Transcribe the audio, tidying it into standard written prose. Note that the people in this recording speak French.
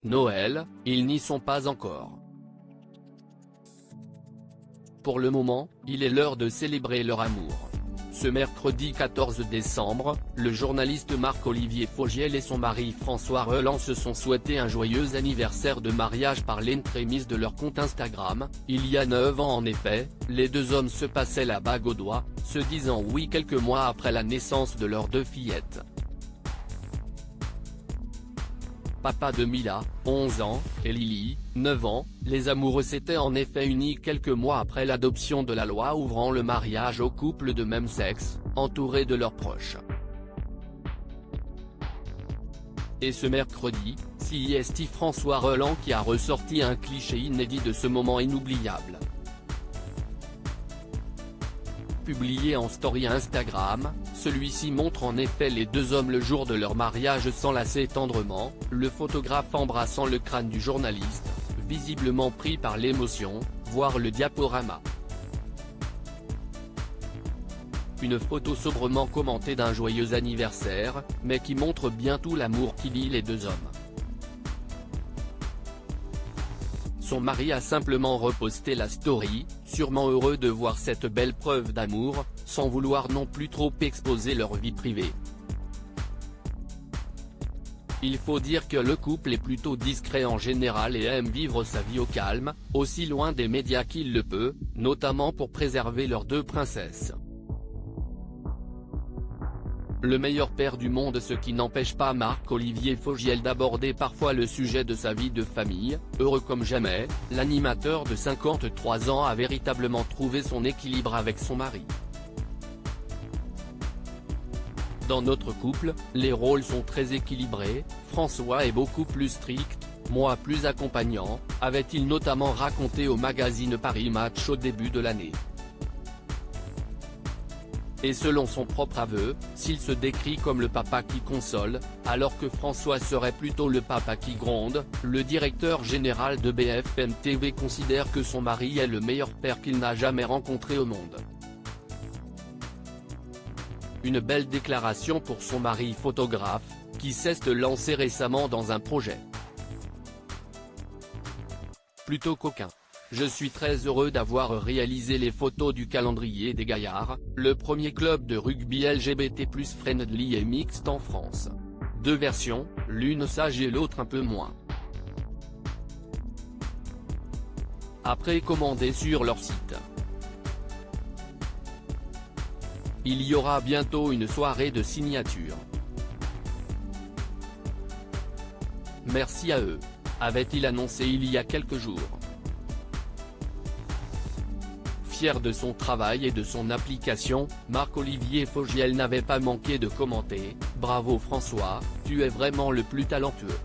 Noël, ils n'y sont pas encore. Pour le moment, il est l'heure de célébrer leur amour. Ce mercredi 14 décembre, le journaliste Marc-Olivier Fogiel et son mari François Reland se sont souhaités un joyeux anniversaire de mariage par l'entremise de leur compte Instagram. Il y a 9 ans en effet, les deux hommes se passaient la bague au doigt, se disant oui quelques mois après la naissance de leurs deux fillettes. Papa de Mila, 11 ans, et Lily, 9 ans, les amoureux s'étaient en effet unis quelques mois après l'adoption de la loi ouvrant le mariage aux couples de même sexe, entourés de leurs proches. Et ce mercredi, c'est François Reland qui a ressorti un cliché inédit de ce moment inoubliable. Publié en story Instagram, celui-ci montre en effet les deux hommes le jour de leur mariage s'enlacer tendrement, le photographe embrassant le crâne du journaliste, visiblement pris par l'émotion, voir le diaporama. Une photo sobrement commentée d'un joyeux anniversaire, mais qui montre bien tout l'amour qui lie les deux hommes. Son mari a simplement reposté la story, sûrement heureux de voir cette belle preuve d'amour, sans vouloir non plus trop exposer leur vie privée. Il faut dire que le couple est plutôt discret en général et aime vivre sa vie au calme, aussi loin des médias qu'il le peut, notamment pour préserver leurs deux princesses. Le meilleur père du monde, ce qui n'empêche pas Marc-Olivier Fogiel d'aborder parfois le sujet de sa vie de famille. Heureux comme jamais, l'animateur de 53 ans a véritablement trouvé son équilibre avec son mari. Dans notre couple, les rôles sont très équilibrés, François est beaucoup plus strict, moi plus accompagnant, avait-il notamment raconté au magazine Paris Match au début de l'année. Et selon son propre aveu, s'il se décrit comme le papa qui console, alors que François serait plutôt le papa qui gronde, le directeur général de BFM TV considère que son mari est le meilleur père qu'il n'a jamais rencontré au monde. Une belle déclaration pour son mari photographe, qui s'est lancé récemment dans un projet plutôt coquin. Je suis très heureux d'avoir réalisé les photos du calendrier des Gaillards, le premier club de rugby LGBT+ friendly et mixte en France. Deux versions, l'une sage et l'autre un peu moins. À précommander sur leur site. Il y aura bientôt une soirée de signature. Merci à eux, avait-il annoncé il y a quelques jours. Fier de son travail et de son application, Marc-Olivier Fogiel n'avait pas manqué de commenter « Bravo François, tu es vraiment le plus talentueux ».